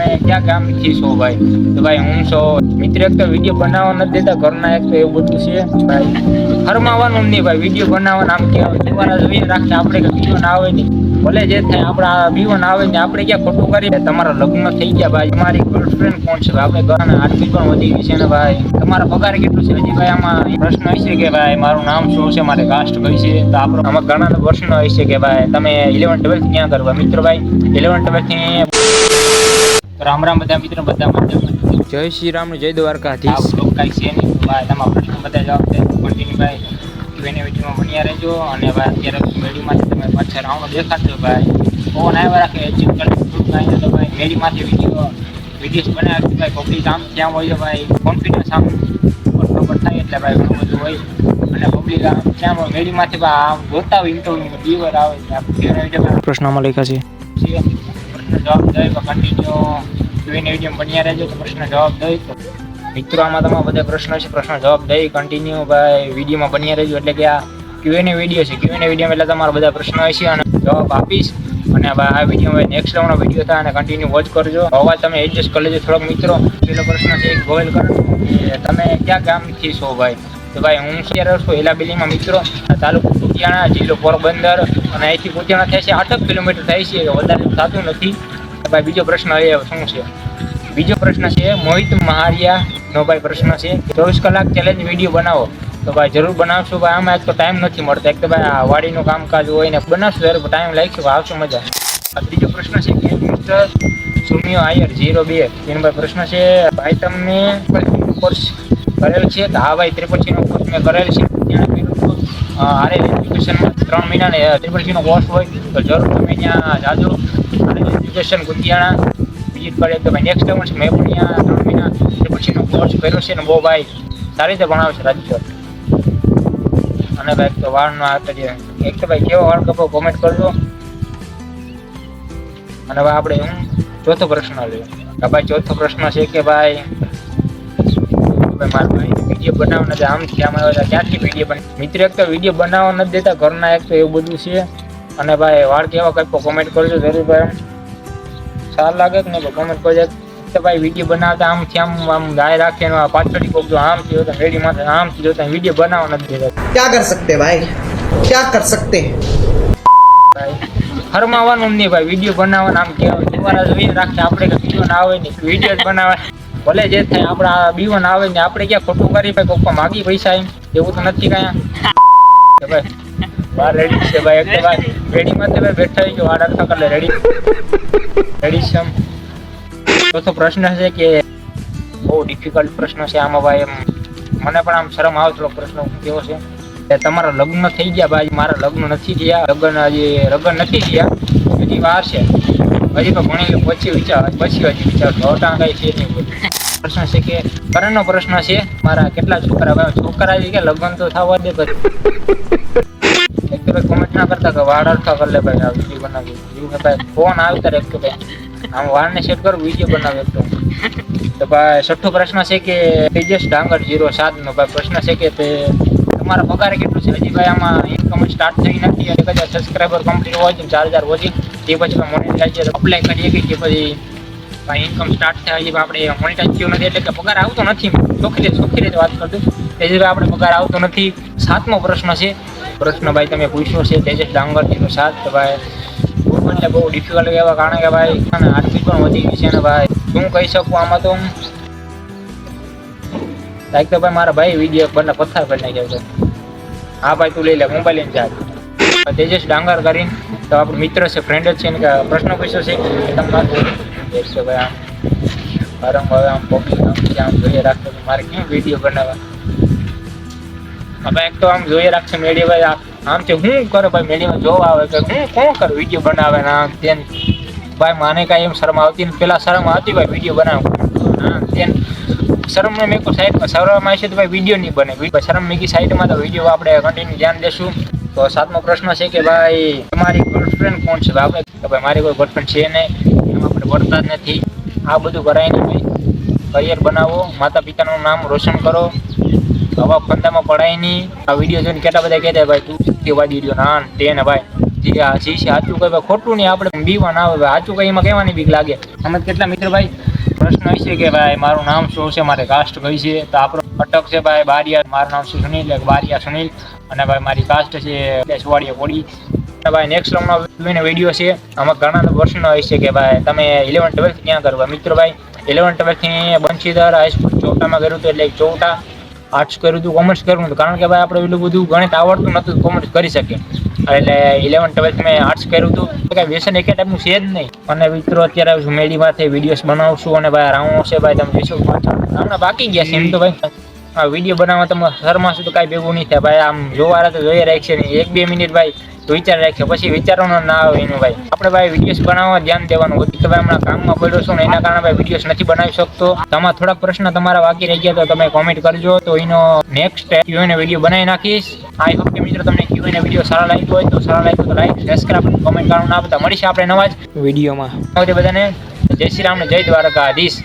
તમે ક્યાં ગામથી છો ભાઈ? તો ભાઈ હું છો મિત્ર. એક તો વિડીયો બનાવવા નથી દેતા ઘરના, એક તો એવું બધું છે ભાઈ. ફરમાવાનું નહીં ભાઈ, વિડીયો બનાવવાના આમ કે તમારા જોઈએ રાખે આપણે કે બીજો ના આવે નહીં, ભલે જે થાય આપણા બીવો ના આવે ને આપણે ક્યાં ખોટું કરીએ. તમારા લગ્ન થઈ ગયા ભાઈ, તમારી ગર્લફ્રેન્ડ કોણ છે? આપણે ઘરના આરતી પણ વધી ગઈ છે ને ભાઈ. તમારા પગાર કેટલું છે? હજી ભાઈ આમાં પ્રશ્ન હશે કે ભાઈ મારું નામ શું છે, મારે કાસ્ટ કઈ છે? તો આપણો આમાં ઘણા પ્રશ્ન હશે કે ભાઈ તમે 11th-12th ક્યાં કરવા? મિત્રો ભાઈ 11th-12th રામ રામ બધા મિત્રો, બધા મજામાં. જય શ્રી રામ, જય દ્વારકાધીશ. આ કાંઈ છે નહીં ભાઈ, તમારા પ્રશ્ન બધા જવાબ છે કન્ટિન્યુ ભાઈ એને વિડીયોમાં બન્યા રહેજો. અને ભાઈ અત્યારે મેડીમાંથી તમે પાછળ રાવણો દેખાડજો ભાઈ. ફોન આવ્યા રાખે એચિવ કરી કાંઈ તો ભાઈ મેડીમાંથી વિડીયોઝ બનાવે ભાઈ. પબ્લિક આમ ક્યાં હોય ભાઈ, કોન્ફિડન્સ આમ ખબર થાય એટલે ભાઈ ઘણું બધું હોય. અને પબ્લિક આમ ક્યાં હોય મેડીમાંથી આમ જોતા હોય ઇન્ટરવ્યુ ડીવર આવે છે. પ્રશ્નમાં લખ્યા છે પ્રશ્ન જવાબ દઈ કન્ટિન્યુ જોઈને વિડીયો બન્યા રહેજો તો પ્રશ્ન જવાબ દઈ. તો મિત્રો આમાં તમારા બધા પ્રશ્નો છે, પ્રશ્ન જવાબ દઈ કન્ટિન્યુ ભાઈ વિડીયોમાં બન્યા રહેજો. એટલે કે આ ક્યુએનએ વિડીયો છે, ક્યુએનએ વિડીયો એટલે તમારા બધા પ્રશ્નો હશે અને જવાબ આપીશ. અને ભાઈ આ વિડીયો નેક્સ્ટ લેવલનો વિડીયો થાય અને કન્ટિન્યુ વોચ કરજો. અવાજ તમે એડજસ્ટ કરી લેજો થોડોક મિત્રો. પેલો પ્રશ્ન છે એક ગોયલ કરો કે તમે ક્યાં ગામથી છો ભાઈ? તો ભાઈ હું અત્યારે છું એલાબેલીમાં મિત્રો, તાલુકો કુતિયાણા, જિલ્લો પોરબંદર. અને અહીંથી કુતિયાણા થાય છે 8 કિલોમીટર થાય છે, વધારે થતું નથી ભાઈ. બીજો પ્રશ્ન એ શું છે? બીજો પ્રશ્ન છે મોહિત મહારિયાનો ભાઈ પ્રશ્ન છે 24 કલાક ચેલેન્જ વિડીયો બનાવો. તો ભાઈ જરૂર બનાવશું ભાઈ. આમાં એક તો ટાઈમ નથી મળતો, એક તો ભાઈ આ વાડીનું કામકાજ હોય ને બનાવશું ત્યારે ટાઈમ લાગશે, આવશું મજા. ત્રીજો પ્રશ્ન છે કે મિસ્ટર સુમિયો આયર 02 એનો ભાઈ પ્રશ્ન છે ભાઈ તમે કોર્સ કરેલ છે? તો હા ભાઈ ત્રિપક્ષીનો કોર્સ મેં કરેલ છે. ત્યાં આરે એજ્યુકેશનમાં 3 મહિનાને ત્રિપક્ષીનો કોર્સ હોય તો જરૂર તમે ત્યાં જાજો. આરે એજ્યુકેશન કુતિયાણા વિઝિટ કરે તો ભાઈ નેક્સ્ટ લેવલ છે. મેં પણ ત્યાં 3 મહિના ત્રિપક્ષીનો કોર્સ કર્યો છે ને બહુ ભાઈ સારી રીતે ભણાવે છે રાજ્ય. અને ભાઈ એક તો વાળનો આતરીએ એક તો ભાઈ કેવો વાળ કપો કોમેન્ટ કરજો. અને ભાઈ આપણે હું ચોથો પ્રશ્ન લઈએ કે ભાઈ ચોથો પ્રશ્ન છે કે ભાઈ મારા ભાઈ વિડીયો બનાવવાના આમથી આમ આવ્યા ક્યાંથી વિડીયો બને? મિત્ર એક તો વિડીયો બનાવવા નથી દેતા ઘરના, એક તો એવું બધું છે. અને ભાઈ વાળ કેવા કંઈક કોમેન્ટ કરજો જરૂર ભાઈ. સારું લાગે કે નહીં કોમેન્ટ કરજો. તો ભાઈ વિડીયો બનાવતા આમથી આમ ગાય રાખે પાછળથી કોક જો આમથી જોતા રેડીમાં આમથી જોતા વિડીયો બનાવવા નથી દેતા. क्या कर सकते भाई, क्या कर सकते ભાઈ ફરમાવાનું નહીં ભાઈ, વિડીયો બનાવવાના આમ કહેવાય તમારા જોઈએ રાખે આપણે કે બીજો ના આવે નહીં, વિડીયો જ બનાવે ભલે જે થાય આપણા બીવો ના આવે ને આપણે ક્યાં ખોટું કરી ભાઈ કોક માગી પૈસા એમ એવું તો નથી કાંઈ ભાઈ. બાર રેડી છે ભાઈ, એક તો ભાઈ રેડીમાં તો ભાઈ બેઠા જો આડા થક એટલે રેડી છે. ચોથો પ્રશ્ન છે કે બહુ ડિફિકલ્ટ પ્રશ્ન છે આમાં ભાઈ. એમ મને પણ આમ શરમ આવે થોડો પ્રશ્ન કેવો છે કે તમારા લગ્ન થઈ ગયા ભાઈ? મારા લગ્ન નથી થયા, લગ્ન નથી થયા, હજી વાર છે. હજી તો ભણી પછી હજી વિચાર અટાણ કઈ છે નહીં. પ્રશ્ન છે કે કરણનો પ્રશ્ન છે મારા કેટલા છોકરા ભાઈ? છોકરા કે લગ્ન તો થવા દે ભાઈ. એક તો ભાઈ કોમેન્ટ ના કરતા કે વાળ અડધા કરી લે ભાઈ આ વિડીયો બનાવી એવું ભાઈ. ફોન આવતા એક તો ભાઈ આમ વાળને સેટ કરું વિડીયો બનાવે એક તો ભાઈ. છઠ્ઠો પ્રશ્ન છે કે તેજસ ડાંગર 07 નો ભાઈ પ્રશ્ન છે કે તે તમારા પગાર કેટલું છે? હજી ભાઈ આમાં ઇન્કમ સ્ટાર્ટ થઈ નથી. 1000 સબસ્ક્રાઈબર કમ્પ્લીટ હોય છે, 4000 વધી તે પછી મોનેટાઈઝ અપ્લાય કરીએ કે પછી ભાઈ ઇન્કમ સ્ટાર્ટ થાય. હજી આપણે મોનેટાઈઝ થયું નથી એટલે કે પગાર આવતો નથી. ચોખ્ખી રીતે વાત કરતું એ જ આપણે પગાર આવતો નથી. 7મો પ્રશ્ન છે પ્રશ્ન ભાઈ તમે પૂછ્યો છે તેજસ ડાંગર 07 તો ભાઈ એટલે બહુ ડિફિકલ્ટ કહેવા કારણ કે ભાઈ આરતી પણ વધી ગઈ છે ને ભાઈ. શું કહી શકું આમાં તો લાઈક તો ભાઈ મારા ભાઈ વિડીયો બને પથ્થર કરી નાખ્યો છે. હા ભાઈ તું લઈ લે મોબાઈલ લઈને જા. તેજસ ડાંગર કરીને તો આપણો મિત્ર છે, ફ્રેન્ડ જ છે ને કે પ્રશ્ન પૂછ્યો છે કે તમે છે ભાઈ આમ વારંવાર આમ પબ્લિક આમ જોઈએ રાખતો મારે કેમ વિડીયો બનાવવા? હવે એક તો આમ જોઈએ રાખશે મેડી ભાઈ આમથી હું કરે ભાઈ મેડીમાં જોવા આવે કે હું કોણ કરું વિડીયો બનાવે ને આમ તેમ ભાઈ. મને કાંઈ એમ શરમ આવતી ને પેલા શરમ આવતી ભાઈ વિડીયો બનાવ હા તેમ શરમ ને મેં કોઈ સાઈડમાં શરમ આવશે તો ભાઈ વિડીયો નહીં બને. શરમ મેકી સાઈડમાં તો વિડીયો આપણે કન્ટિન્યુ ધ્યાન દેશું. તો 7મો પ્રશ્ન છે કે ભાઈ તમારી ગર્લફ્રેન્ડ કોણ છે? આપણે કે ભાઈ મારી કોઈ ગર્લફ્રેન્ડ છે નહીં, એમ આપણે ભરતા જ નથી. આ બધું કરાય ને ભાઈ કરિયર બનાવો, માતા પિતાનું નામ રોશન કરો, હવા ફંદામાં પડાય નહીં. આ વિડીયો જોઈને કેટલા બધા કહેતા ભાઈ તું સત્યવાદી રહ્યો ના તે ને ભાઈ જે આ છે સાચું કઈ ભાઈ ખોટું નહીં, આપણે બીવા ના આવે ભાઈ, સાચું કઈ એમાં કહેવાની બીક લાગે. અમે કેટલા મિત્ર ભાઈ પ્રશ્ન એ છે કે ભાઈ મારું નામ શું છે, મારે કાસ્ટ કઈ છે, તો આપણો અટક છે ભાઈ બારિયા, મારું નામ છે સુનિલ, બારિયા સુનિલ, અને ભાઈ મારી કાસ્ટ છે સુવાડિયા કોડી. ભાઈ નેક્સ્ટ રાઉન્ડનો વિડીયો છે, આમાં ઘણા પ્રશ્નો હોય છે કે ભાઈ તમે 11th 12th ક્યાં કરવા. મિત્રો ભાઈ 11th 12th થી બંશીધર હાઈસ્કૂલ ચોટામાં કર્યું હતું, એટલે ચોટા આર્ટ્સ કર્યું હતું, કોમર્સ કર્યું હતું, કારણ કે ભાઈ આપણે એટલું બધું ગણિત આવડતું નહોતું, કોમર્સ કરી શકીએ, એટલે 11th 12th મેં આર્ટ્સ કર્યું હતું. કાંઈ વ્યસન એક ટાઈપનું છે જ નહીં. અને મિત્રો અત્યારે હું મેડીમાંથી વિડીયોઝ બનાવશું, અને ભાઈ રાઉન્ડ છે ભાઈ તમે જોશો હમણાં બાકી ગયા છે એમ તો ભાઈ. આ વિડીયો બનાવવા તમે શરમાશું તો કાંઈ ભેગું નહીં થાય ભાઈ, આમ જોવા તો જોઈએ રાખશે નહીં, 1-2 મિનિટ ભાઈ વિચાર રાખીએ, પછી વિચારવાનું ના આવે એનું ભાઈ. આપણે ભાઈ વિડીયોઝ બનાવવા ધ્યાન દેવાનું હોય કે ભાઈ હમણાં કામમાં પડ્યો છું ને એના કારણે ભાઈ વિડીયોઝ નથી બનાવી શકતો. તમારા થોડાક પ્રશ્ન તમારા બાકી રહી ગયા તો તમે કોમેન્ટ કરજો, તો એનો નેક્સ્ટ Q&A વિડીયો બનાવી નાખીશ. આઈ હોપ કે મિત્રો તમને Q&A વિડીયો સારા લાગ્યો હોય તો લાઈક સબસ્ક્રાઇબ કોમેન્ટ કરવાનું ના ભૂલતા. મળીશું આપણે નવા જ વિડીયોમાં. બધાને જય શ્રી રામ ને જય દ્વારકાધીશ.